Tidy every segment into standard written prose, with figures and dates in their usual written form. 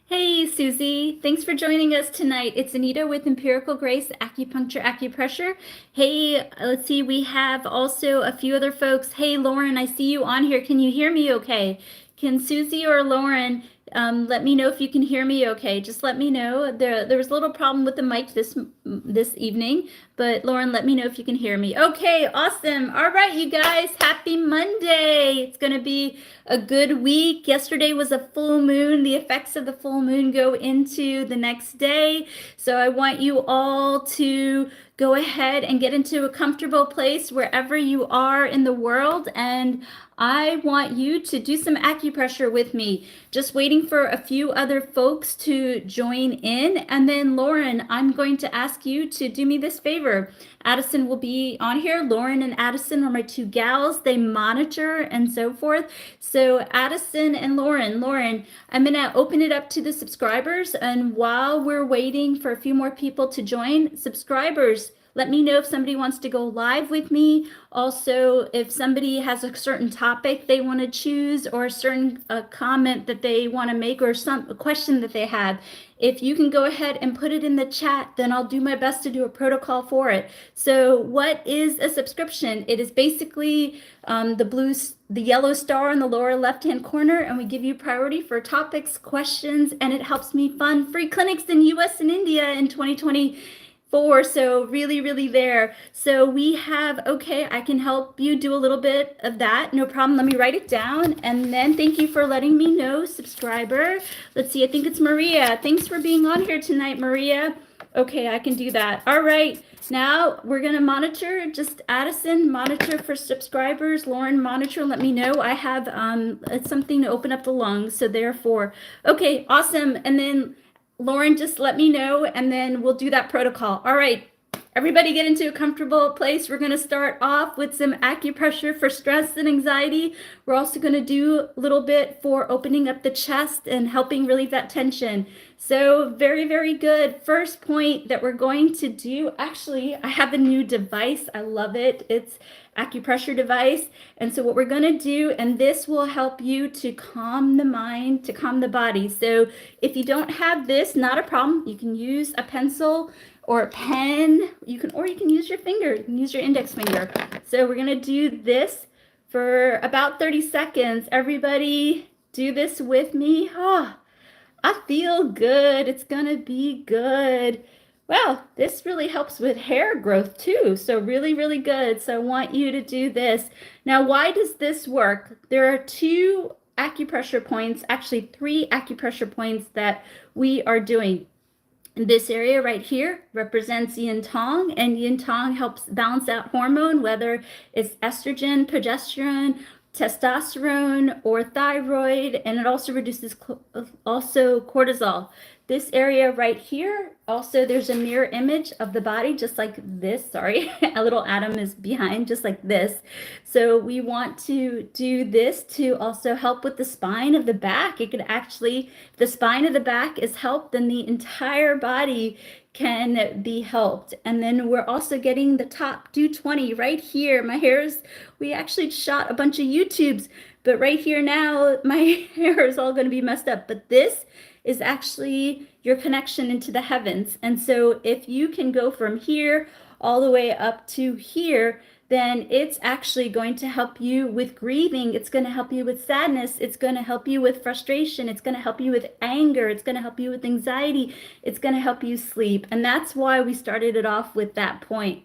Hey, Susie. Thanks for joining us tonight. It's Anita with Empirical Grace, Acupuncture, Acupressure. Hey, let's see, we have also a few other folks. Hey, Lauren, I see you on here. Can you hear me okay? Can Susie or Lauren let me know if you can hear me okay? Just let me know. There was a little problem with the mic this evening, but Lauren, let me know if you can hear me. Okay, awesome. All right, you guys, happy Monday. It's going to be a good week. Yesterday was a full moon. The effects of the full moon go into the next day. So I want you all to go ahead and get into a comfortable place wherever you are in the world. And I want you to do some acupressure with me. Just waiting for a few other folks to join in. And then Lauren, I'm going to ask you to do me this favor. Addison will be on here. Lauren and Addison are my two gals. They monitor and so forth. So Addison and Lauren, I'm going to open it up to the subscribers. And while we're waiting for a few more people to join, subscribers, let me know if somebody wants to go live with me. Also, if somebody has a certain topic they want to choose or a certain comment that they want to make or a question that they have, if you can go ahead and put it in the chat, then I'll do my best to do a protocol for it. So what is a subscription? It is basically the yellow star in the lower left-hand corner, and we give you priority for topics, questions, and it helps me fund free clinics in US and India in 2024. So really there. So we have, okay, I can help you do a little bit of that. No problem. Let me write it down. And then thank you for letting me know, subscriber. Let's see, I think it's Maria. Thanks for being on here tonight, Maria. Okay, I can do that. All right. Now we're going to monitor, just Addison, monitor for subscribers. Lauren, monitor, let me know. I have something to open up the lungs. So therefore, okay, awesome. And then Lauren, just let me know, and then we'll do that protocol. All right, everybody get into a comfortable place. We're going to start off with some acupressure for stress and anxiety. We're also going to do a little bit for opening up the chest and helping relieve that tension. So very good. First point that we're going to do, actually, I have a new device. I love it. It's acupressure device. And so what we're going to do, and this will help you to calm the mind, to calm the body. So if you don't have this, not a problem. You can use a pencil or a pen. You can use your finger. You can use your index finger. So we're going to do this for about 30 seconds. Everybody do this with me. Oh, I feel good. It's going to be good. Well, this really helps with hair growth too. So really good. So I want you to do this. Now, why does this work? There are two acupressure points, actually three acupressure points that we are doing. This area right here represents yin tong, and yin tong helps balance out hormone, whether it's estrogen, progesterone, testosterone, or thyroid, and it also reduces cortisol. This area right here, also there's a mirror image of the body, just like this. Sorry, a little atom is behind, just like this. So we want to do this to also help with the spine of the back. It could actually, if the spine of the back is helped, then the entire body can be helped. And then we're also getting the top 220 right here. My hair is, we actually shot a bunch of YouTubes, but right here now, my hair is all going to be messed up. But this is actually your connection into the heavens. And so if you can go from here all the way up to here, then it's actually going to help you with grieving. It's going to help you with sadness. It's going to help you with frustration. It's going to help you with anger. It's going to help you with anxiety. It's going to help you sleep. And that's why we started it off with that point.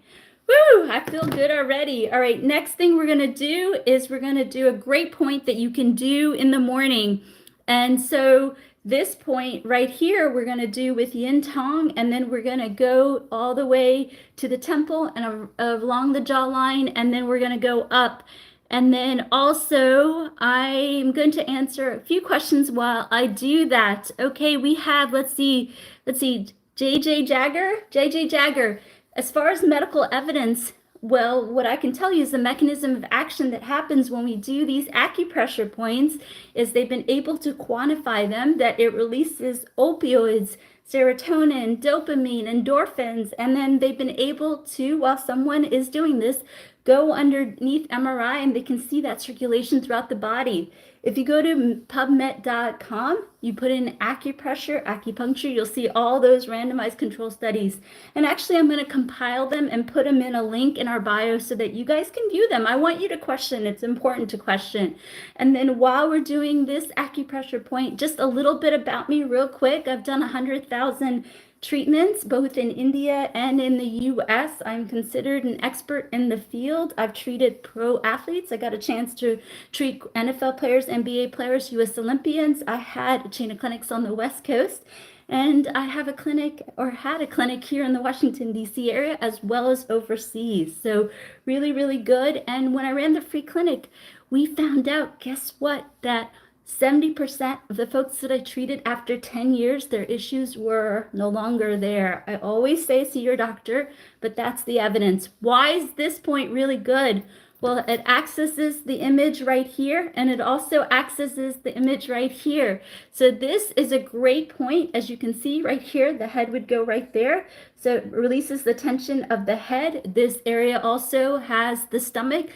Woo, I feel good already. All right, next thing we're going to do is we're going to do a great point that you can do in the morning. And so this point right here, we're going to do with yin tong, and then we're going to go all the way to the temple and along the jawline, and then we're going to go up. And then also, I'm going to answer a few questions while I do that. Okay, we have, let's see, JJ Jagger. As far as medical evidence, well, what I can tell you is the mechanism of action that happens when we do these acupressure points is they've been able to quantify them, that it releases opioids, serotonin, dopamine, endorphins, and then they've been able to, while someone is doing this, go underneath MRI and they can see that circulation throughout the body. if you go to PubMed.com, you put in acupressure, acupuncture, you'll see all those randomized control studies. And actually, I'm going to compile them and put them in a link in our bio so that you guys can view them. I want you to question. It's important to question. And then while we're doing this acupressure point, just a little bit about me real quick. I've done 100,000 treatments both in India and in the US. I'm considered an expert in the field. I've treated pro athletes. I got a chance to treat NFL players, NBA players, US Olympians. I had a chain of clinics on the West Coast, and I have a clinic, or had a clinic, here in the Washington, D.C. area, as well as overseas. So really, really good. And when I ran the free clinic, we found out, guess what, that 70% of the folks that I treated after 10 years, their issues were no longer there. I always say see your doctor, but that's the evidence. Why is this point really good? Well, it accesses the image right here, and it also accesses the image right here. So this is a great point. As you can see right here, the head would go right there. So it releases the tension of the head. This area also has the stomach.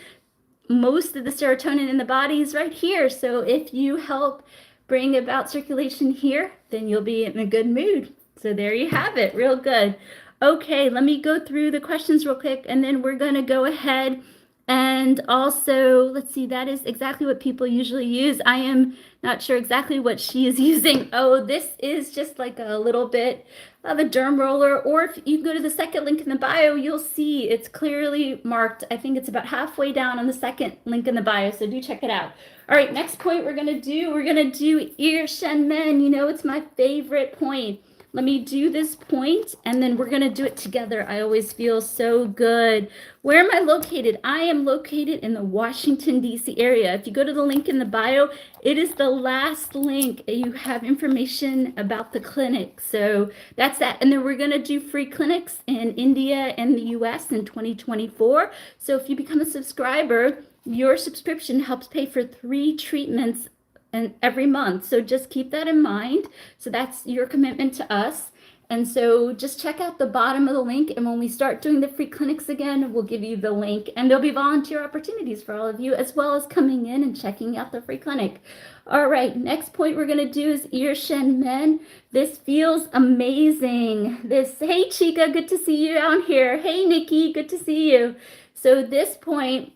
Most of the serotonin in the body is right here. So if you help bring about circulation here, then you'll be in a good mood. So there you have it, real good. Okay, let me go through the questions real quick, and then we're gonna go ahead and also, let's see, that is exactly what people usually use. I am not sure exactly what she is using. Oh, this is just like a little bit of a derm roller, or if you go to the second link in the bio, you'll see it's clearly marked. I think it's about halfway down on the second link in the bio, so do check it out. All right, next point we're gonna do ear shen men. You know, it's my favorite point. Let me do this point, and then we're gonna do it together. I always feel so good. Where am I located? I am located in the Washington, D.C. area. If you go to the link in the bio, it is the last link. You have information about the clinic. So that's that. And then we're gonna do free clinics in India and the US in 2024. So if you become a subscriber, your subscription helps pay for 3 treatments and every month. So just keep that in mind. So that's your commitment to us. And so just check out the bottom of the link. And when we start doing the free clinics again, we'll give you the link, and there'll be volunteer opportunities for all of you, as well as coming in and checking out the free clinic. All right, next point we're gonna do is ear shen men. This feels amazing. Hey Chica, good to see you down here. Hey Nikki, good to see you. So this point,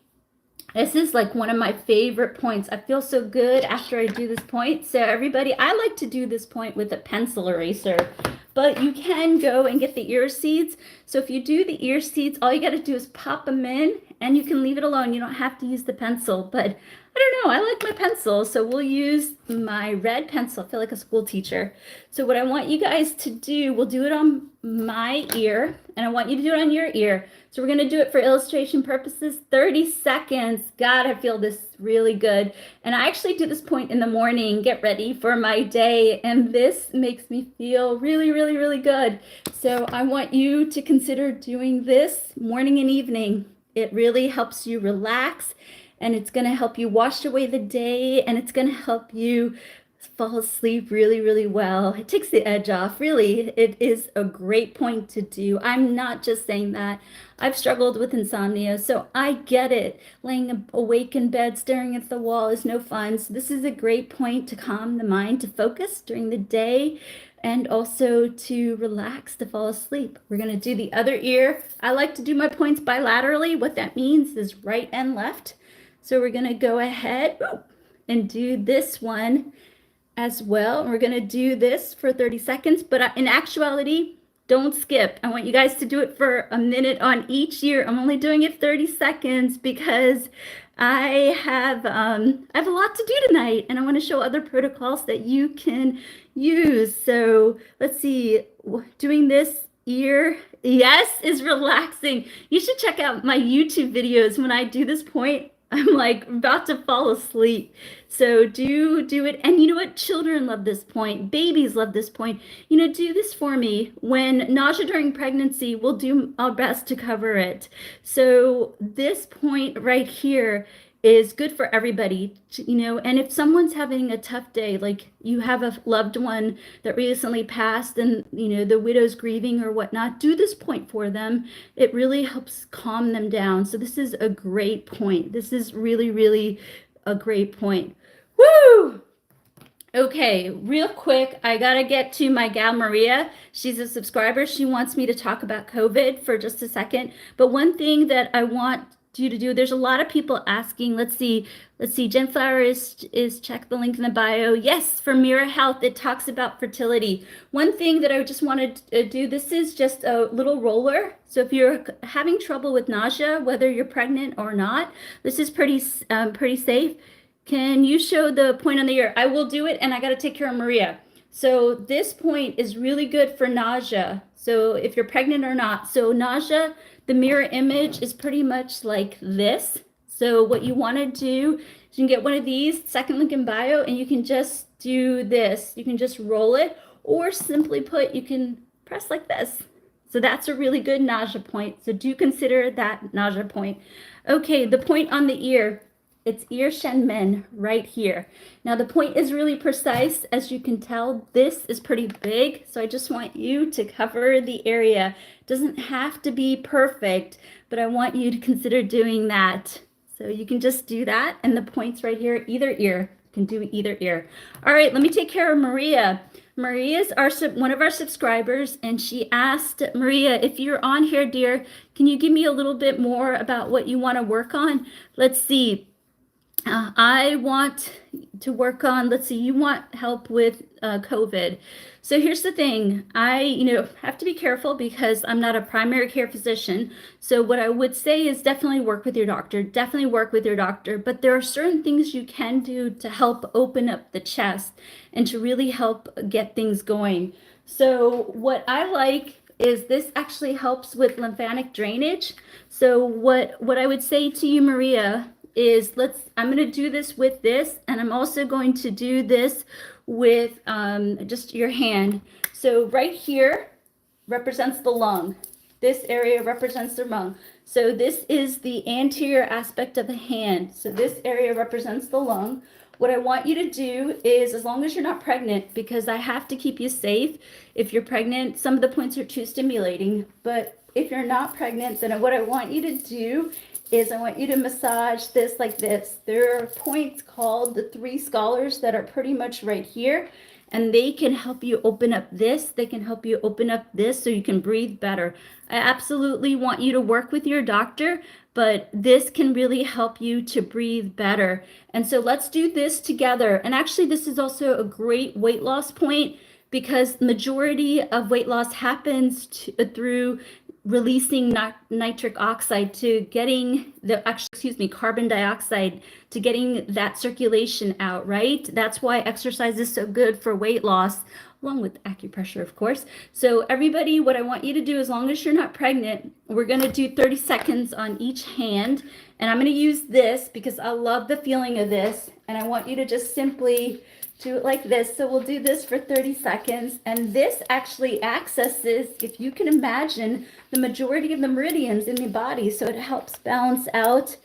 this is like one of my favorite points. I feel so good after I do this point. So everybody, I like to do this point with a pencil eraser, but you can go and get the ear seeds. So if you do the ear seeds, all you got to do is pop them in, and you can leave it alone. You don't have to use the pencil, but I don't know, I like my pencil, so we'll use my red pencil. I feel like a school teacher. So what I want you guys to do, we'll do it on my ear, and I want you to do it on your ear. So we're gonna do it for illustration purposes, 30 seconds. God, I feel this really good. And I actually do this point in the morning, get ready for my day, and this makes me feel really, really, really good. So I want you to consider doing this morning and evening. It really helps you relax, and it's gonna help you wash away the day, and it's gonna help you fall asleep really, really well. It takes the edge off. Really, it is a great point to do. I'm not just saying that. I've struggled with insomnia, so I get it. Laying awake in bed, staring at the wall is no fun. So this is a great point to calm the mind, to focus during the day, and also to relax, to fall asleep. We're gonna do the other ear. I like to do my points bilaterally. What that means is right and left. So we're gonna go ahead and do this one as well. We're gonna do this for 30 seconds, but in actuality, don't skip. I want you guys to do it for a minute on each ear. I'm only doing it 30 seconds because I have a lot to do tonight, and I want to show other protocols that you can use. So let's see, doing this ear, yes, is relaxing. You should check out my YouTube videos. When I do this point, I'm like about to fall asleep. So do it. And you know what? Children love this point. Babies love this point. You know, do this for me. When nausea during pregnancy, we'll do our best to cover it. So this point right here is good for everybody, you know. And if someone's having a tough day, like you have a loved one that recently passed, and you know the widow's grieving or whatnot, do this point for them. It really helps calm them down. So this is a great point. This is really, really a great point. Woo! Okay, real quick, I gotta get to my gal Maria. She's a subscriber. She wants me to talk about COVID for just a second. But one thing that I want you to do, there's a lot of people asking. Let's see. Jen Flower is check the link in the bio. Yes, for Mira Health, it talks about fertility. One thing that I just wanted to do, this is just a little roller. So if you're having trouble with nausea, whether you're pregnant or not, this is pretty safe. Can you show the point on the ear? I will do it, and I got to take care of Maria. So this point is really good for nausea. So if you're pregnant or not. So nausea, the mirror image is pretty much like this. So what you want to do is you can get one of these, second link in bio, and you can just do this. You can just roll it, or simply put, you can press like this. So that's a really good nausea point. So do consider that nausea point. Okay, the point on the ear. It's ear shen men right here. Now the point is really precise. As you can tell, this is pretty big. So I just want you to cover the area. It doesn't have to be perfect, but I want you to consider doing that. So you can just do that. And the point's right here, either ear. You can do either ear. All right, let me take care of Maria. Maria's one of our subscribers, and she asked, Maria, if you're on here, dear, can you give me a little bit more about what you want to work on? Let's see. I want to work on, let's see, you want help with COVID. So here's the thing. I have to be careful because I'm not a primary care physician. So what I would say is definitely work with your doctor. Definitely work with your doctor. But there are certain things you can do to help open up the chest and to really help get things going. So what I like is this actually helps with lymphatic drainage. So what I would say to you, Maria, is I'm going to do this with this, and I'm also going to do this with just your hand. So right here represents the lung. This area represents the lung. So this is the anterior aspect of the hand. So this area represents the lung. What I want you to do is, as long as you're not pregnant, because I have to keep you safe. If you're pregnant, some of the points are too stimulating, but if you're not pregnant, then what I want you to do is I want you to massage this like this. There are points called the 3 scholars that are pretty much right here, and they can help you open up this. They can help you open up this so you can breathe better. I absolutely want you to work with your doctor, but this can really help you to breathe better. And so let's do this together. And actually, this is also a great weight loss point because the majority of weight loss happens through releasing nitric oxide to getting carbon dioxide to getting that circulation out, right? That's why exercise is so good for weight loss, along with acupressure, of course. So everybody, what I want you to do, as long as you're not pregnant, we're going to do 30 seconds on each hand. And I'm going to use this because I love the feeling of this. And I want you to just simply do it like this. So we'll do this for 30 seconds. And this actually accesses, if you can imagine, the majority of the meridians in the body. So it helps balance out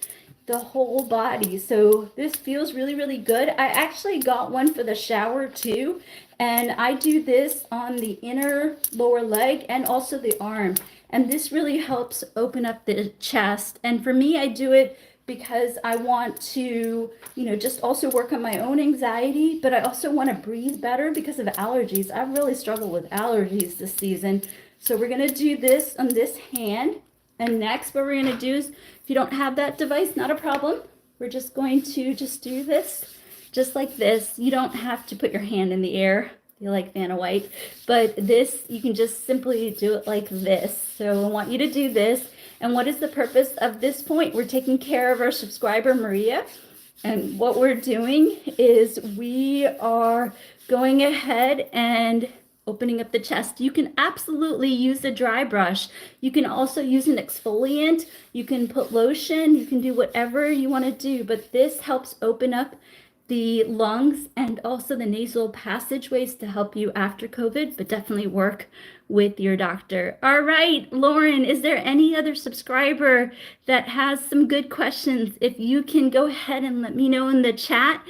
the whole body. So this feels really, really good. I actually got one for the shower too. And I do this on the inner lower leg and also the arm. And this really helps open up the chest. And for me, I do it because I want to, just also work on my own anxiety, but I also want to breathe better because of allergies. I've really struggled with allergies this season. So we're going to do this on this hand. And next, what we're going to do is, if you don't have that device, not a problem. We're just going to just do this, just like this. You don't have to put your hand in the air. You like Vanna White, but this, you can just simply do it like this. So I want you to do this. And what is the purpose of this point? We're taking care of our subscriber, Maria. And what we're doing is we are going ahead and opening up the chest. You can absolutely use a dry brush. You can also use an exfoliant. You can put lotion. You can do whatever you want to do. But this helps open up the lungs and also the nasal passageways to help you after COVID, but definitely work with your doctor. All right, Lauren, is there any other subscriber that has some good questions? If you can go ahead and let me know in the chat,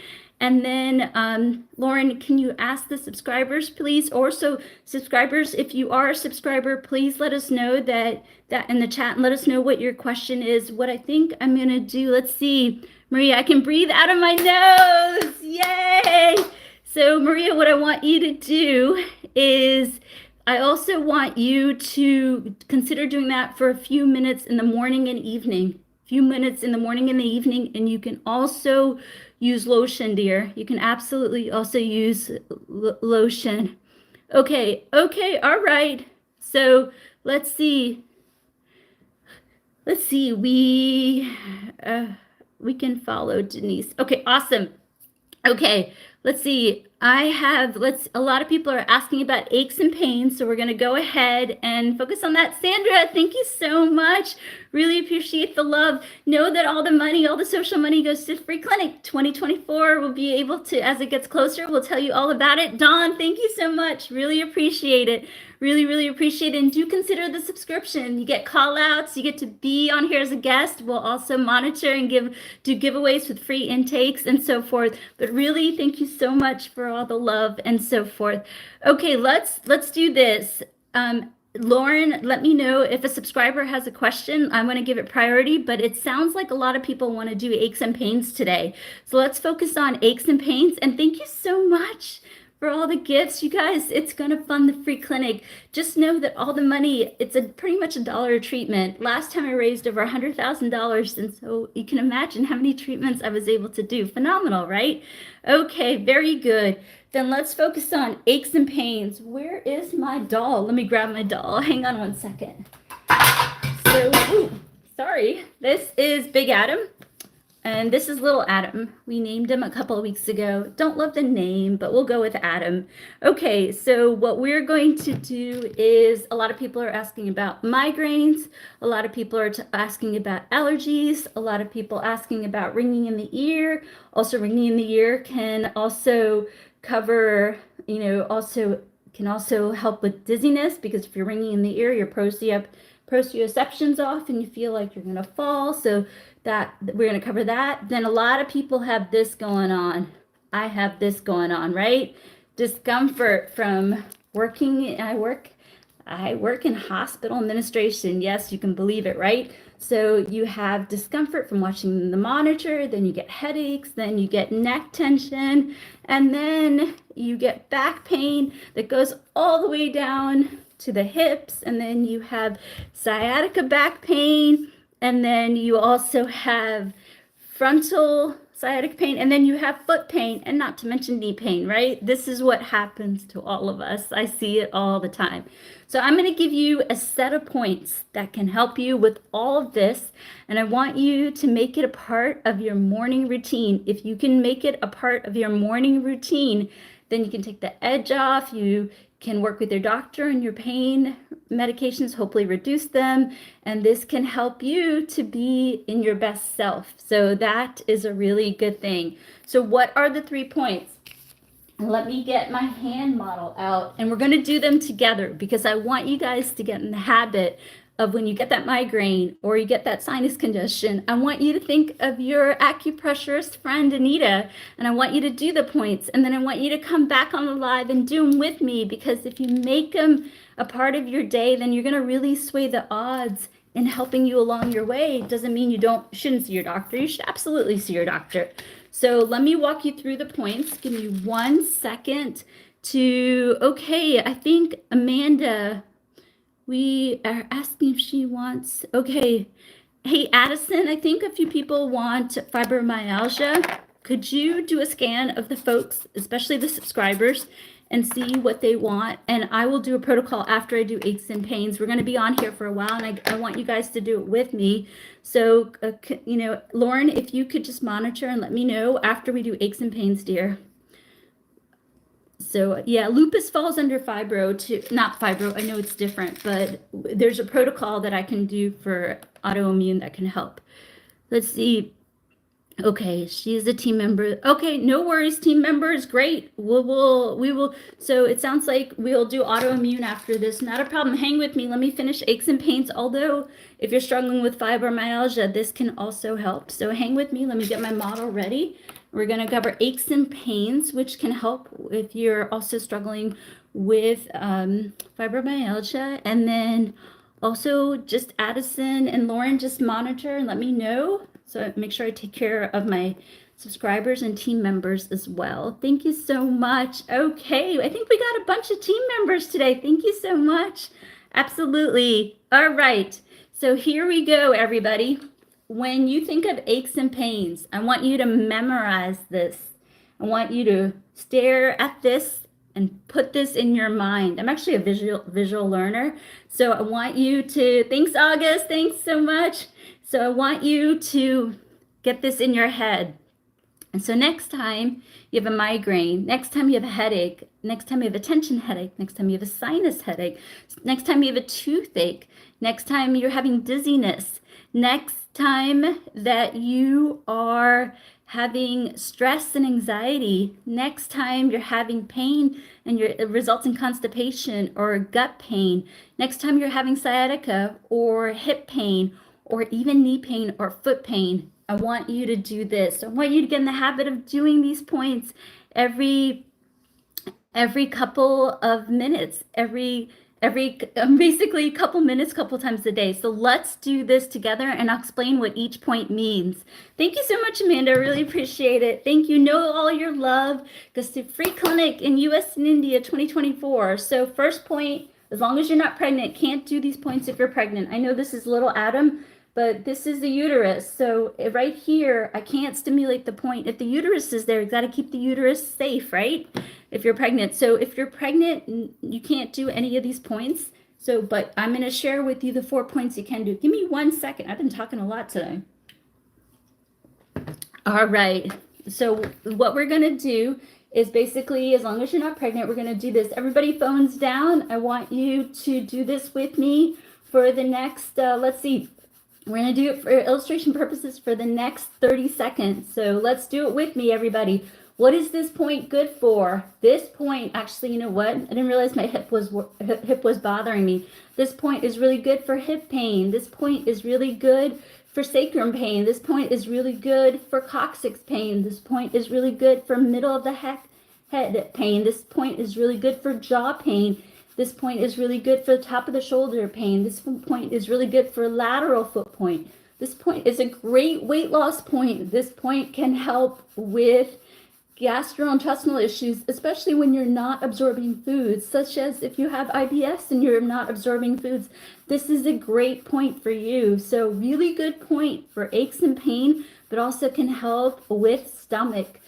And then, Lauren, can you ask the subscribers, please? Also, subscribers, if you are a subscriber, please let us know that in the chat and let us know what your question is. What I think I'm going to do, let's see. Maria, I can breathe out of my nose. Yay! So, Maria, what I want you to do is I also want you to consider doing that for a few minutes in the morning and evening. Few minutes in the morning and the evening, and you can also use lotion, dear. You can absolutely also use lotion. Okay, all right. So let's see. We can follow Denise. Okay, awesome. Okay, let's see. A lot of people are asking about aches and pains, so we're going to go ahead and focus on that. Sandra, thank you so much. Really appreciate the love. Know that all the money, all the social money goes to free clinic. 2024, we'll be able to, as it gets closer, we'll tell you all about it. Dawn, thank you so much. Really appreciate it. Really appreciate it. And do consider the subscription. You get call outs, you get to be on here as a guest. We'll also monitor and do giveaways with free intakes and so forth. But really, thank you so much for all the love and so forth. Okay, let's do this. Lauren, let me know if a subscriber has a question. I'm going to give it priority, but it sounds like a lot of people want to do aches and pains today. So let's focus on aches and pains. And thank you so much for all the gifts. You guys, it's going to fund the free clinic. Just know that all the money, it's pretty much $1 a treatment. Last time I raised over $100,000. And so you can imagine how many treatments I was able to do. Phenomenal, right? Okay, very good. Then let's focus on aches and pains. Where is my doll? Let me grab my doll. Hang on one second. So, sorry. This is Big Adam. And this is Little Adam. We named him a couple of weeks ago. Don't love the name, but we'll go with Adam. Okay, so what we're going to do is, a lot of people are asking about migraines. A lot of people are asking about allergies. A lot of people asking about ringing in the ear. Also, ringing in the ear can also cover, can also help with dizziness, because if you're ringing in the ear, your proprioception's off and you feel like you're going to fall. So that we're going to cover that. Then a lot of people have this going on. I have this going on, right? Discomfort from working. I work in hospital administration. Yes, you can believe it, right? So you have discomfort from watching the monitor, then you get headaches, then you get neck tension, and then you get back pain that goes all the way down to the hips, and then you have sciatica back pain, and then you also have frontal sciatic pain, and then you have foot pain, and not to mention knee pain, right? This is what happens to all of us. I see it all the time. So I'm going to give you a set of points that can help you with all of this, and I want you to make it a part of your morning routine. If you can make it a part of your morning routine, then you can take the edge off. You can work with your doctor and your pain medications, hopefully reduce them, and this can help you to be in your best self. So that is a really good thing. So what are the 3 points? Let me get my hand model out, and we're going to do them together because I want you guys to get in the habit of when you get that migraine or you get that sinus congestion, I want you to think of your acupressurist friend, Anita, and I want you to do the points, and then I want you to come back on the live and do them with me, because if you make them a part of your day, then you're going to really sway the odds in helping you along your way. It doesn't mean you shouldn't see your doctor. You should absolutely see your doctor. So let me walk you through the points. Give me 1 second to, okay, I think Amanda, we are asking if she wants, okay. Hey, Addison, I think a few people want fibromyalgia. Could you do a scan of the folks, especially the subscribers, and see what they want? And I will do a protocol after I do aches and pains. We're going to be on here for a while, and I want you guys to do it with me. So, Lauren, if you could just monitor and let me know after we do aches and pains, dear. So yeah, lupus falls under fibro too, not fibro, I know it's different, but there's a protocol that I can do for autoimmune that can help. Let's see. Okay, she is a team member. Okay, no worries, team member is great. We will, so it sounds like we'll do autoimmune after this. Not a problem, hang with me. Let me finish aches and pains. Although if you're struggling with fibromyalgia, this can also help. So hang with me, let me get my model ready. We're going to cover aches and pains, which can help if you're also struggling with fibromyalgia. And then also just Addison and Lauren, just monitor and let me know. So make sure I take care of my subscribers and team members as well. Thank you so much. Okay, I think we got a bunch of team members today. Thank you so much. Absolutely. All right. So here we go, everybody. When you think of aches and pains, I want you to memorize this. I want you to stare at this and put this in your mind. I'm actually a visual learner. So I want you to, thanks August, thanks so much. So I want you to get this in your head. And so next time you have a migraine, next time you have a headache, next time you have a tension headache, next time you have a sinus headache, next time you have a toothache, next time you're having dizziness, next time that you are having stress and anxiety, next time you're having pain and it results in constipation or gut pain, next time you're having sciatica or hip pain or even knee pain or foot pain, I want you to do this. I want you to get in the habit of doing these points every couple of minutes, basically a couple minutes, couple times a day. So let's do this together and I'll explain what each point means. Thank you so much, Amanda. I really appreciate it. Thank you. Know all your love. Goes to free clinic in US and India 2024. So first point, as long as you're not pregnant, can't do these points if you're pregnant. I know this is little Adam, but this is the uterus. So right here, I can't stimulate the point. If the uterus is there, you've got to keep the uterus safe, right? If you're pregnant. So if you're pregnant, you can't do any of these points. So, but I'm going to share with you the 4 points you can do. Give me 1 second. I've been talking a lot today. All right. So what we're going to do is basically, as long as you're not pregnant, we're going to do this. Everybody phones down. I want you to do this with me for the next, let's see. We're going to do it for illustration purposes for the next 30 seconds. So let's do it with me, everybody. What is this point good for? This point, actually, you know what? I didn't realize my hip was bothering me. This point is really good for hip pain. This point is really good for sacrum pain. This point is really good for coccyx pain. This point is really good for middle of the head pain. This point is really good for jaw pain. This point is really good for the top of the shoulder pain. This point is really good for lateral foot point. This point is a great weight loss point. This point can help with gastrointestinal issues, especially when you're not absorbing foods, such as if you have IBS and you're not absorbing foods. This is a great point for you. So really good point for aches and pain, but also can help with stomach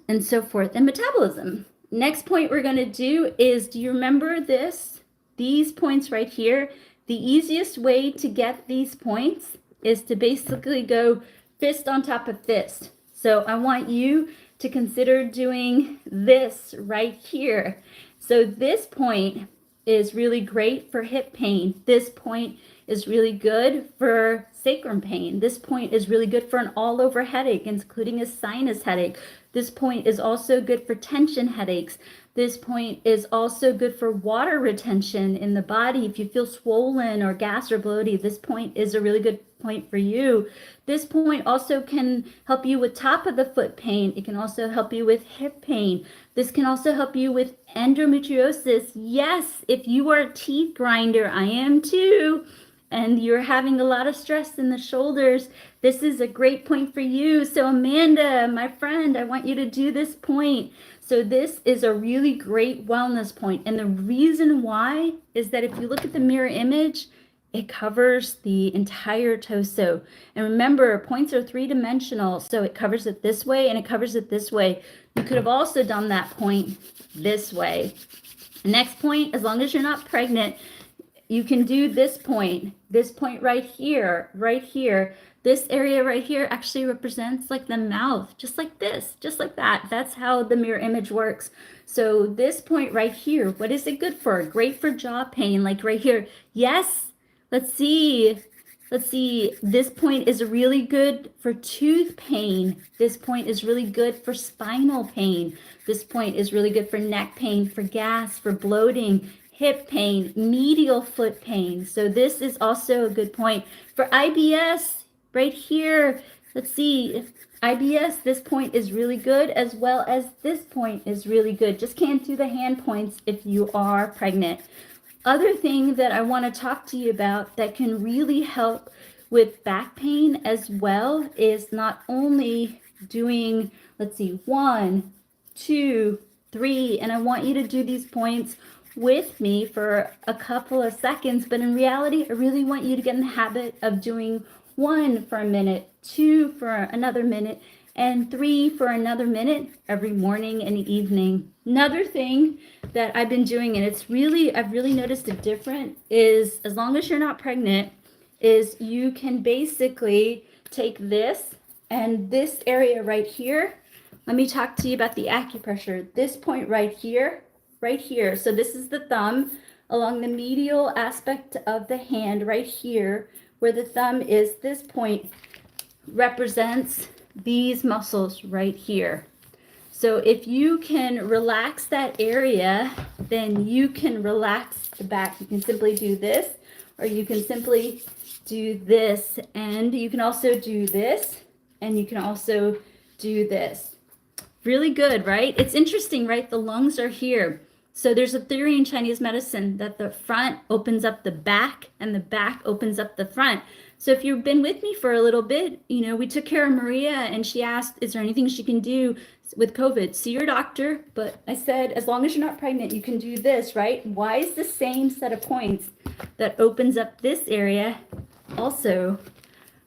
and so forth and metabolism. Next point we're going to do is, do you remember this? These points right here. The easiest way to get these points is to basically go fist on top of fist. So I want you to consider doing this right here. So this point is really great for hip pain. This point is really good for sacrum pain. This point is really good for an all-over headache, including a sinus headache. This point is also good for tension headaches. This point is also good for water retention in the body. If you feel swollen or gas or bloated, this point is a really good point for you. This point also can help you with top of the foot pain. It can also help you with hip pain. This can also help you with endometriosis. Yes, if you are a teeth grinder, I am too, and you're having a lot of stress in the shoulders, this is a great point for you. So Amanda, my friend, I want you to do this point. So this is a really great wellness point. And the reason why is that if you look at the mirror image, it covers the entire torso. And remember, points are 3-dimensional. So it covers it this way and it covers it this way. You could have also done that point this way. Next point, as long as you're not pregnant, you can do this point right here, right here. This area right here actually represents like the mouth, just like this, just like that. That's how the mirror image works. So this point right here, what is it good for? Great for jaw pain, like right here. Yes, let's see. This point is really good for tooth pain. This point is really good for spinal pain. This point is really good for neck pain, for gas, for bloating, hip pain, medial foot pain. So this is also a good point for IBS right here. let's see, if IBS, this point is really good, as well as this point is really good. Just can't do the hand points if you are pregnant. Other thing that I want to talk to you about that can really help with back pain as well is not only doing, let's see, 1, 2, 3, and I want you to do these points with me for a couple of seconds, but in reality, I really want you to get in the habit of doing 1 for a minute, 2 for another minute, and 3 for another minute every morning and evening. Another thing that I've been doing, and I've really noticed a difference, is as long as you're not pregnant, is you can basically take this and this area right here. Let me talk to you about the acupressure. This point right here. So this is the thumb along the medial aspect of the hand right here, where the thumb is. This point represents these muscles right here. So if you can relax that area, then you can relax the back. You can simply do this, or you can simply do this, and you can also do this, and you can also do this. Really good, right? It's interesting, right? The lungs are here. So there's a theory in Chinese medicine that the front opens up the back and the back opens up the front. So if you've been with me for a little bit, we took care of Maria and she asked, is there anything she can do with COVID? See your doctor. But I said, as long as you're not pregnant, you can do this, right? Why is the same set of points that opens up this area also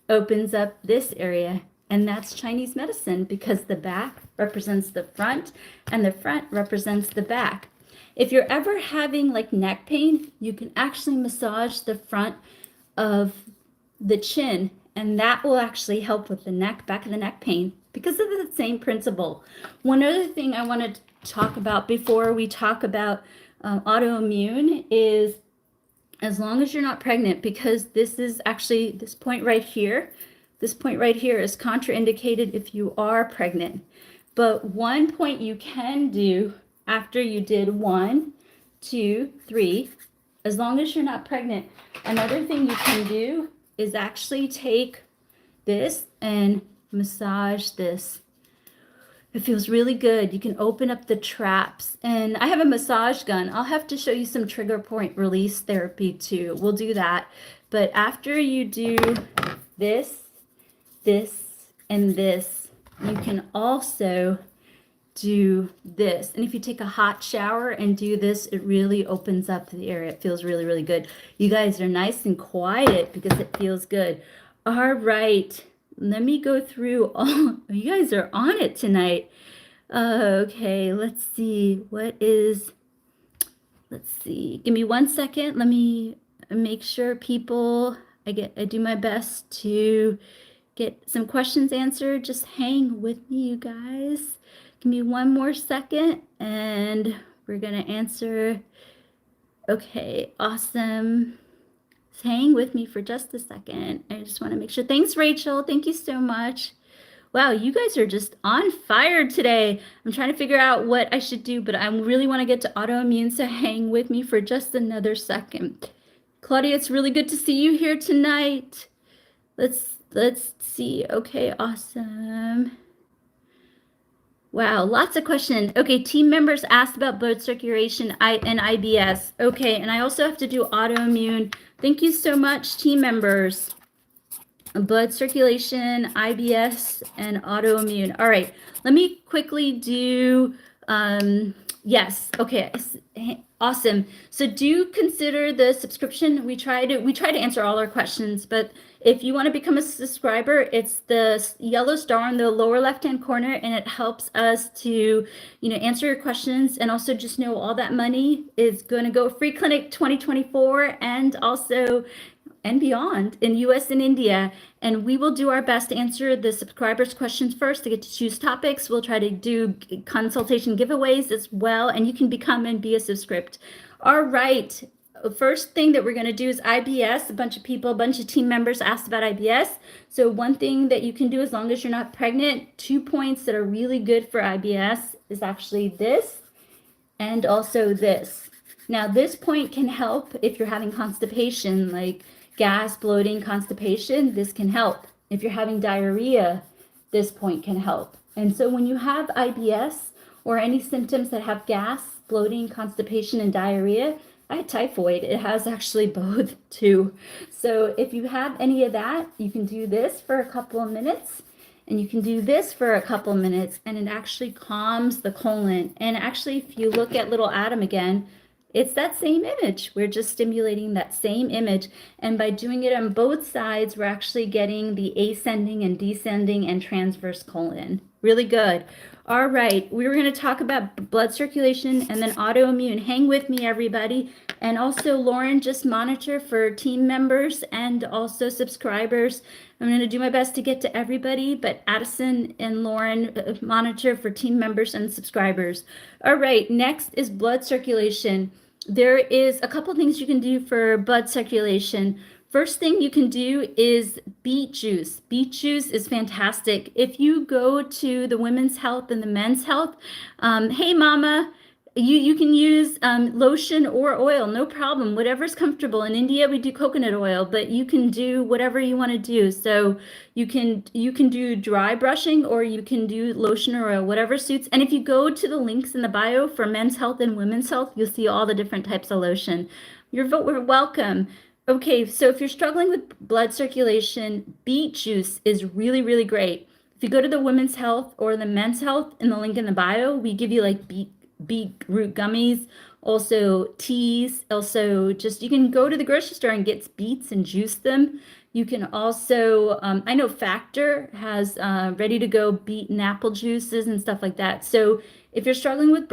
opens up this area? And that's Chinese medicine, because the back represents the front and the front represents the back. If you're ever having like neck pain, you can actually massage the front of the chin, and that will actually help with the back of the neck pain, because of the same principle. One other thing I want to talk about before we talk about autoimmune is, as long as you're not pregnant, because this is actually, this point right here is contraindicated if you are pregnant. But one point you can do after you did 1, 2, 3, as long as you're not pregnant, another thing you can do is actually take this and massage this. It feels really good. You can open up the traps. And I have a massage gun. I'll have to show you some trigger point release therapy too. We'll do that. But after you do this, and this, you can also do this. And if you take a hot shower and do this, it really opens up the area. It feels really, really good. You guys are nice and quiet because it feels good. All right. Let me go through all. You guys are on it tonight. Okay, let's see. Let's see. Give me 1 second. Let me make sure I do my best to get some questions answered. Just hang with me, you guys. Give me 1 more second and we're going to answer. Okay, awesome. Just hang with me for just a second. I just want to make sure. Thanks, Rachel. Thank you so much. Wow, you guys are just on fire today. I'm trying to figure out what I should do, but I really want to get to autoimmune, so hang with me for just another second. Claudia, it's really good to see you here tonight. Let's see. Okay, awesome. Wow, lots of questions. Okay, team members asked about blood circulation and IBS. Okay, and I also have to do autoimmune. Thank you so much, team members. Blood circulation, IBS, and autoimmune. All right, let me quickly do, yes, okay, awesome. So do consider the subscription. We try to answer all our questions, but if you want to become a subscriber, it's the yellow star in the lower left-hand corner, and it helps us to, answer your questions, and also just know all that money is going to go free clinic 2024 and also and beyond in US and India. And we will do our best to answer the subscribers' questions first to get to choose topics. We'll try to do consultation giveaways as well, and you can become and be a subscript. All right. First thing that we're going to do is IBS. A bunch of team members asked about IBS. So one thing that you can do, as long as you're not pregnant, 2 points that are really good for IBS is actually this and also this. Now, this point can help if you're having constipation, like gas, bloating, constipation. This can help. If you're having diarrhea, this point can help. And so when you have IBS or any symptoms that have gas, bloating, constipation, and diarrhea, I had typhoid. It has actually both too. So if you have any of that, you can do this for a couple of minutes, and you can do this for a couple of minutes, and it actually calms the colon. And actually, if you look at little Adam again, it's that same image. We're just stimulating that same image. And by doing it on both sides, we're actually getting the ascending and descending and transverse colon. Really good. All right, we were going to talk about blood circulation and then autoimmune. Hang with me, everybody. And also, Lauren, just monitor for team members and also subscribers. I'm going to do my best to get to everybody, but Addison and Lauren monitor for team members and subscribers. All right, next is blood circulation. There is a couple things you can do for blood circulation. First thing you can do is beet juice. Beet juice is fantastic. If you go to the women's health and the men's health, hey mama, you can use lotion or oil, no problem, whatever's comfortable. In India, we do coconut oil, but you can do whatever you want to do. So you can do dry brushing, or you can do lotion or oil, whatever suits. And if you go to the links in the bio for men's health and women's health, you'll see all the different types of lotion. You're welcome. Okay, so if you're struggling with blood circulation, beet juice is really, really great. If you go to the women's health or the men's health in the link in the bio, we give you like beetroot gummies, also teas, also just, you can go to the grocery store and get beets and juice them. You can also, I know Factor has ready to go beet and apple juices and stuff like that. So if you're struggling with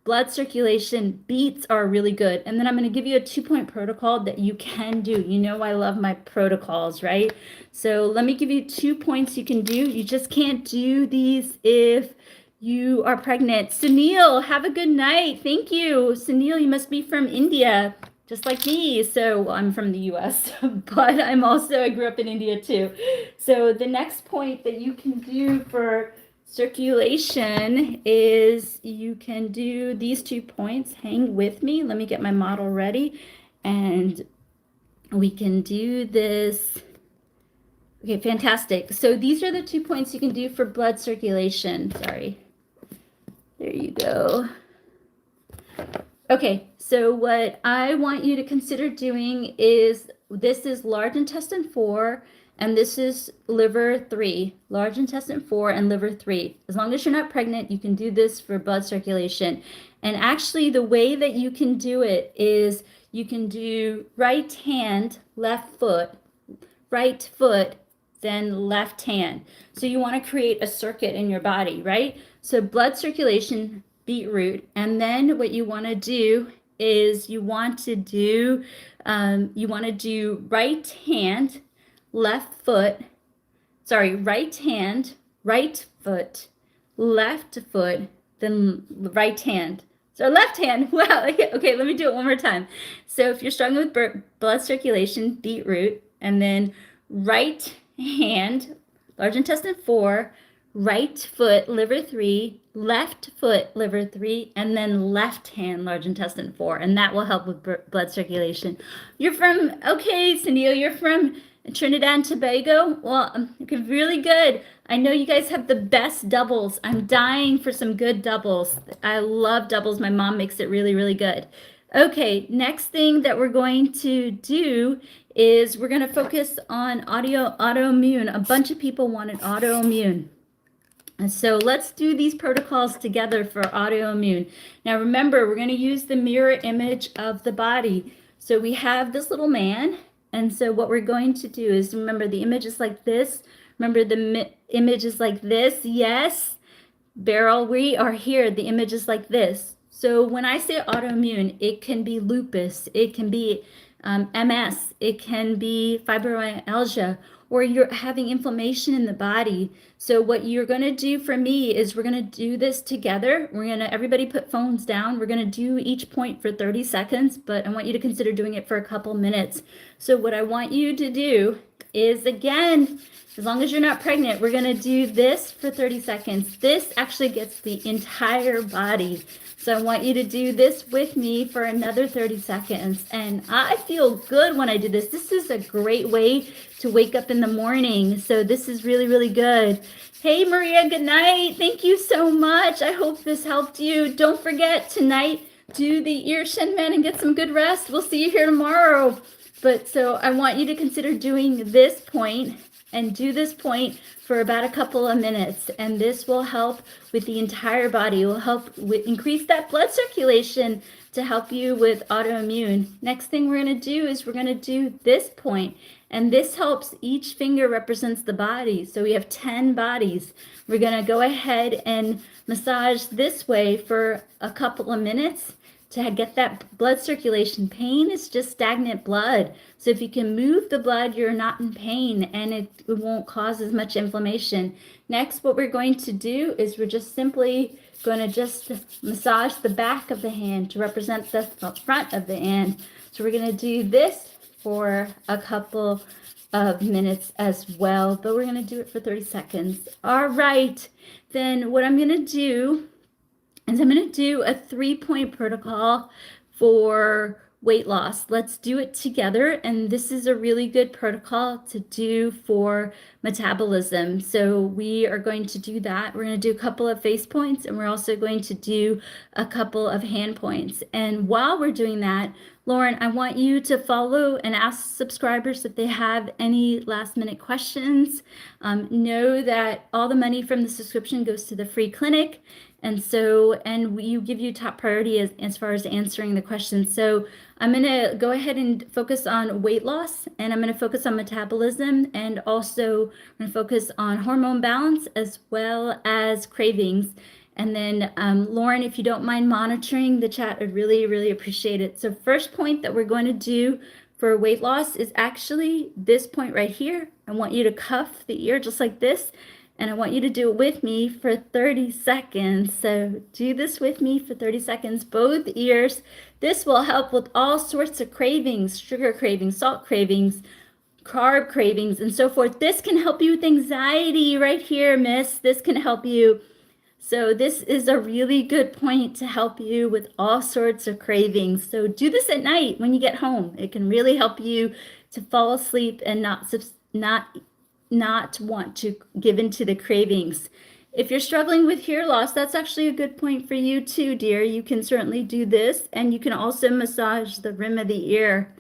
blood circulation, beets are really good. And then I'm going to give you a 2-point protocol that you can do. You know I love my protocols, right? So let me give you 2 points you can do. You just can't do these if you are pregnant. Sunil, have a good night. Thank you. Sunil, you must be from India, just like me. So well, I'm from the US, but I grew up in India too. So the next point that you can do for circulation is you can do these 2 points. Hang with me. Let me get my model ready, and we can do this. Okay, fantastic. So these are the 2 points you can do for blood circulation. Sorry. There you go. Okay, so what I want you to consider doing is, this is large intestine 4, and this is liver 3. Large intestine 4 and liver 3. As long as you're not pregnant, you can do this for blood circulation. And actually, the way that you can do it is you can do right hand, left foot, right foot, then left hand. So you want to create a circuit in your body, right? So blood circulation, beetroot, and then what you want to do is you want to do right hand, left foot, right hand, right foot, left foot, then right hand. So left hand, wow, okay, let me do it one more time. So if you're struggling with blood circulation, beetroot, and then right hand, large intestine 4, right foot, liver 3, left foot, liver 3, and then left hand, large intestine 4, and that will help with blood circulation. You're from, okay, Sunil, you're from Trinidad and Tobago? Well, okay, really good. I know you guys have the best doubles. I'm dying for some good doubles. I love doubles. My mom makes it really, really good. Okay, next thing that we're going to do is we're going to focus on autoimmune. A bunch of people wanted autoimmune. And so let's do these protocols together for autoimmune. Now remember, we're going to use the mirror image of the body. So we have this little man. And so what we're going to do is, remember, the image is like this. Remember, the image is like this. Yes, Beryl, we are here. The image is like this. So when I say autoimmune, it can be lupus. It can be MS. It can be fibromyalgia, or you're having inflammation in the body. So what you're going to do for me is we're going to do this together. We're going to, everybody put phones down. We're going to do each point for 30 seconds, but I want you to consider doing it for a couple minutes. So what I want you to do is, again, as long as you're not pregnant, we're going to do this for 30 seconds. This actually gets the entire body. So I want you to do this with me for another 30 seconds. And I feel good when I do this. This is a great way to wake up in the morning. So this is really, really good. Hey, Maria, good night. Thank you so much. I hope this helped you. Don't forget tonight, do the ear shinmen and get some good rest. We'll see you here tomorrow. But so I want you to consider doing this point and do this point for about a couple of minutes. And this will help with the entire body. It will help with increase that blood circulation to help you with autoimmune. Next thing we're going to do is we're going to do this point. And this helps, each finger represents the body. So we have 10 bodies. We're going to go ahead and massage this way for a couple of minutes to get that blood circulation. Pain is just stagnant blood. So if you can move the blood, you're not in pain and it won't cause as much inflammation. Next, what we're going to do is we're just simply going to just massage the back of the hand to represent the front of the hand. So we're going to do this for a couple of minutes as well, but we're going to do it for 30 seconds. All right, then what I'm going to do is I'm going to do a 3-point protocol for weight loss. Let's do it together. And this is a really good protocol to do for metabolism. So we are going to do that. We're going to do a couple of face points, and we're also going to do a couple of hand points. And while we're doing that, Lauren, I want you to follow and ask subscribers if they have any last minute questions. Know that all the money from the subscription goes to the free clinic. And so, and we give you top priority as far as answering the questions. So I'm going to go ahead and focus on weight loss, and I'm going to focus on metabolism, and also I'm going to focus on hormone balance as well as cravings. And then Lauren, if you don't mind monitoring the chat, I'd really, really appreciate it. So first point that we're going to do for weight loss is actually this point right here. I want you to cuff the ear just like this. And I want you to do it with me for 30 seconds. So do this with me for 30 seconds, both ears. This will help with all sorts of cravings, sugar cravings, salt cravings, carb cravings, and so forth. This can help you with anxiety right here, miss. This can help you. So this is a really good point to help you with all sorts of cravings. So do this at night when you get home. It can really help you to fall asleep and not want to give into the cravings. If you're struggling with hair loss, that's actually a good point for you too, dear. You can certainly do this, and you can also massage the rim of the ear.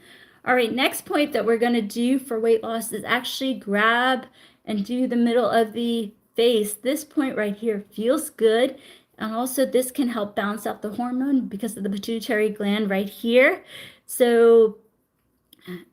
All right, next point that we're going to do for weight loss is actually grab and do the middle of the face. This point right here feels good. And also this can help balance out the hormone because of the pituitary gland right here. So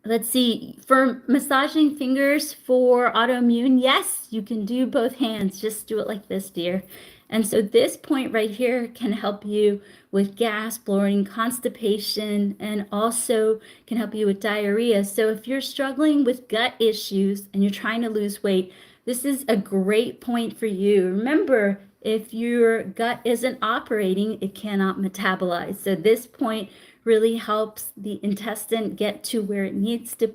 let's see, for massaging fingers for autoimmune, yes, you can do both hands. Just do it like this, dear. And so this point right here can help you with gas, bloating, constipation, and also can help you with diarrhea. So if you're struggling with gut issues and you're trying to lose weight, this is a great point for you. Remember, if your gut isn't operating, it cannot metabolize. So this point really helps the intestine get to where it needs to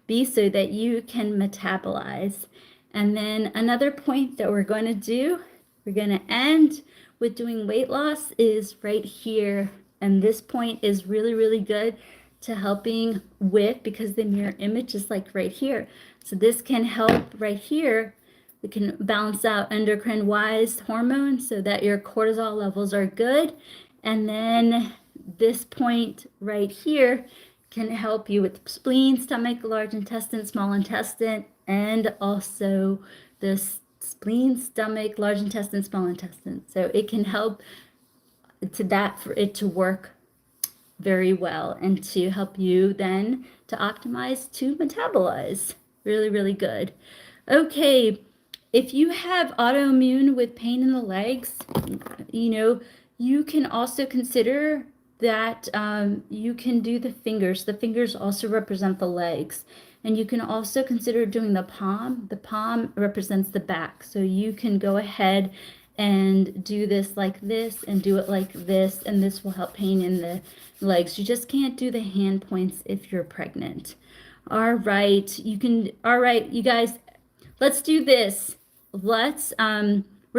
be so that you can metabolize. And then another point that we're going to do, we're going to end with doing weight loss, is right here. And this point is really, really good to helping with, because the mirror image is like right here. So this can help right here. We can balance out endocrine-wise hormones so that your cortisol levels are good. And then this point right here can help you with spleen, stomach, large intestine, small intestine, and also the spleen, stomach, large intestine, small intestine. So it can help to that for it to work very well and to help you then to optimize to metabolize. Really, really good. Okay, if you have autoimmune with pain in the legs, you can also consider that you can do the fingers. The fingers also represent the legs. And you can also consider doing the palm. The palm represents the back. So you can go ahead and do this like this and do it like this. And this will help pain in the legs. You just can't do the hand points if you're pregnant. All right. All right, you guys, let's do this. We're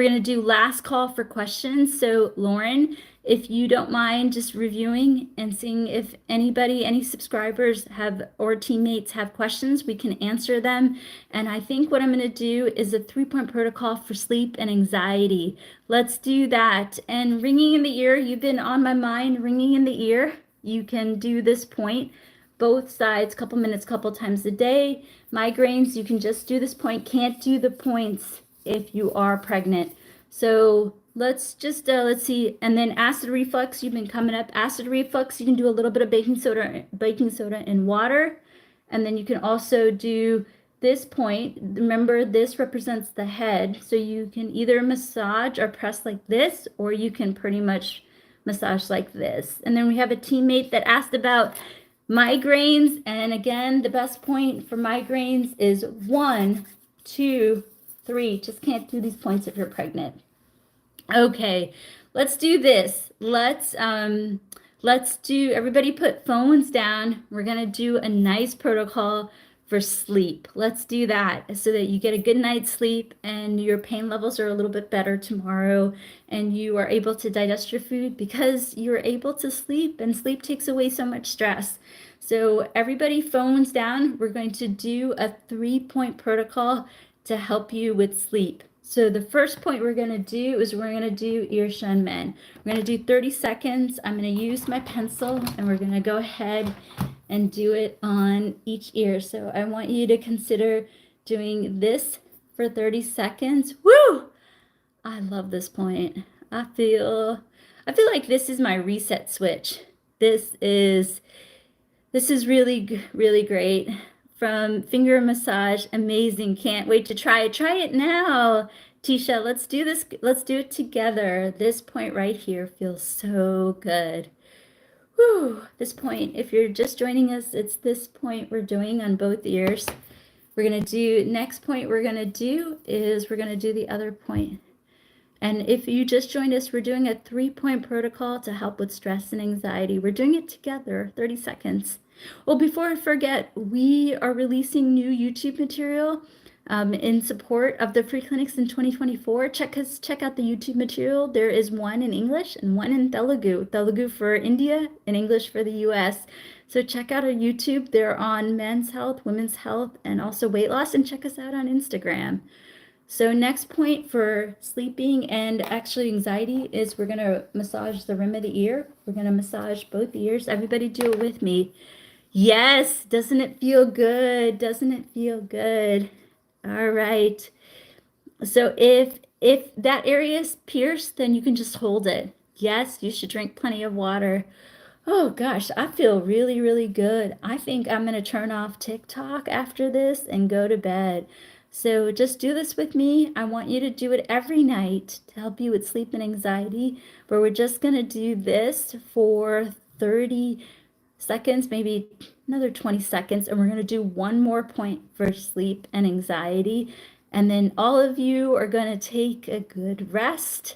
going to do last call for questions. So Lauren, if you don't mind just reviewing and seeing if any subscribers or teammates have questions, we can answer them. And I think what I'm going to do is a 3-point protocol for sleep and anxiety. Let's do that. And ringing in the ear, you've been on my mind, ringing in the ear. You can do this point, both sides, couple minutes, couple times a day. Migraines, you can just do this point. Can't do the points if you are pregnant. So let's see. And then acid reflux, you've been coming up. Acid reflux, you can do a little bit of baking soda and water. And then you can also do this point. Remember, this represents the head. So you can either massage or press like this, or you can pretty much massage like this. And then we have a teammate that asked about migraines. And again, the best point for migraines is 1, 2, 3. Just can't do these points if you're pregnant. Okay, let's do this. Let's do, everybody put phones down. We're gonna do a nice protocol for sleep. Let's do that so that you get a good night's sleep and your pain levels are a little bit better tomorrow and you are able to digest your food because you're able to sleep, and sleep takes away so much stress. So everybody phones down. We're going to do a 3-point protocol to help you with sleep. So the first point we're going to do is we're going to do ear shun men. We're going to do 30 seconds. I'm going to use my pencil and we're going to go ahead and do it on each ear. So I want you to consider doing this for 30 seconds. Woo! I love this point. I feel like this is my reset switch. This is really, really great. From finger massage, amazing. Can't wait to try it. Try it now. Tisha, let's do this. Let's do it together. This point right here feels so good. Whew. This point, if you're just joining us, it's this point we're doing on both ears. We're going to do, next point we're going to do is we're going to do the other point. And if you just joined us, we're doing a 3-point protocol to help with stress and anxiety. We're doing it together, 30 seconds. Well, before I forget, we are releasing new YouTube material in support of the free clinics in 2024. Check out the YouTube material. There is one in English and one in Telugu. Telugu for India and English for the US. So check out our YouTube. They're on men's health, women's health, and also weight loss. And check us out on Instagram. So next point for sleeping and actually anxiety is we're going to massage the rim of the ear. We're going to massage both ears. Everybody do it with me. Yes, doesn't it feel good? Doesn't it feel good? All right. So if that area is pierced, then you can just hold it. Yes, you should drink plenty of water. Oh gosh, I feel really, really good. I think I'm going to turn off TikTok after this and go to bed. So just do this with me. I want you to do it every night to help you with sleep and anxiety. But we're just going to do this for 30 seconds, maybe another 20 seconds. And we're going to do one more point for sleep and anxiety. And then all of you are going to take a good rest,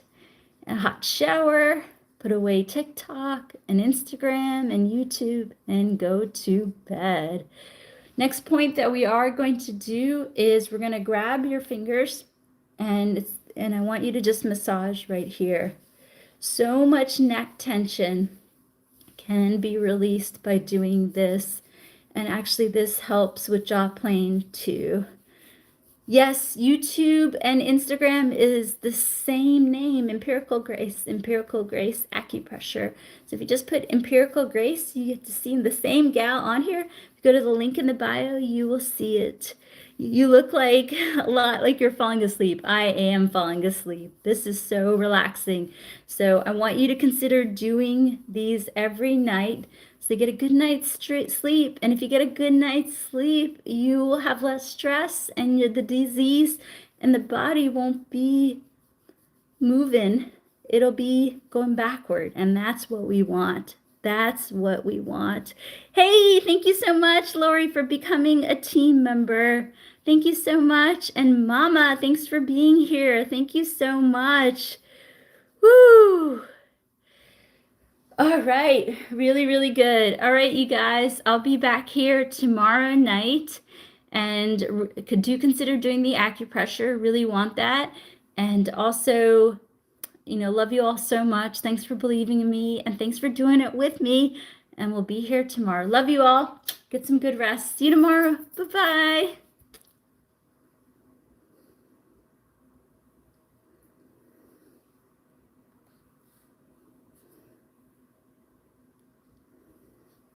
a hot shower, put away TikTok and Instagram and YouTube, and go to bed. Next point that we are going to do is we're going to grab your fingers and I want you to just massage right here. So much neck tension can be released by doing this. And actually this helps with jaw pain too. Yes, YouTube and Instagram is the same name, Empirical Grace Acupressure. So if you just put Empirical Grace, you get to see the same gal on here. If you go to the link in the bio, you will see it. You look like a lot like you're falling asleep. I am falling asleep. This is so relaxing. So I want you to consider doing these every night. So you get a good night's straight sleep. And if you get a good night's sleep, you will have less stress and the disease and the body won't be moving. It'll be going backward. And that's what we want. That's what we want. Hey, thank you so much, Lori, for becoming a team member. Thank you so much. And Mama, thanks for being here. Thank you so much. Woo! All right, really, really good. All right, you guys, I'll be back here tomorrow night, and do consider doing the acupressure. Really want that. And also, love you all so much. Thanks for believing in me, and thanks for doing it with me. And we'll be here tomorrow. Love you all. Get some good rest. See you tomorrow. Bye-bye.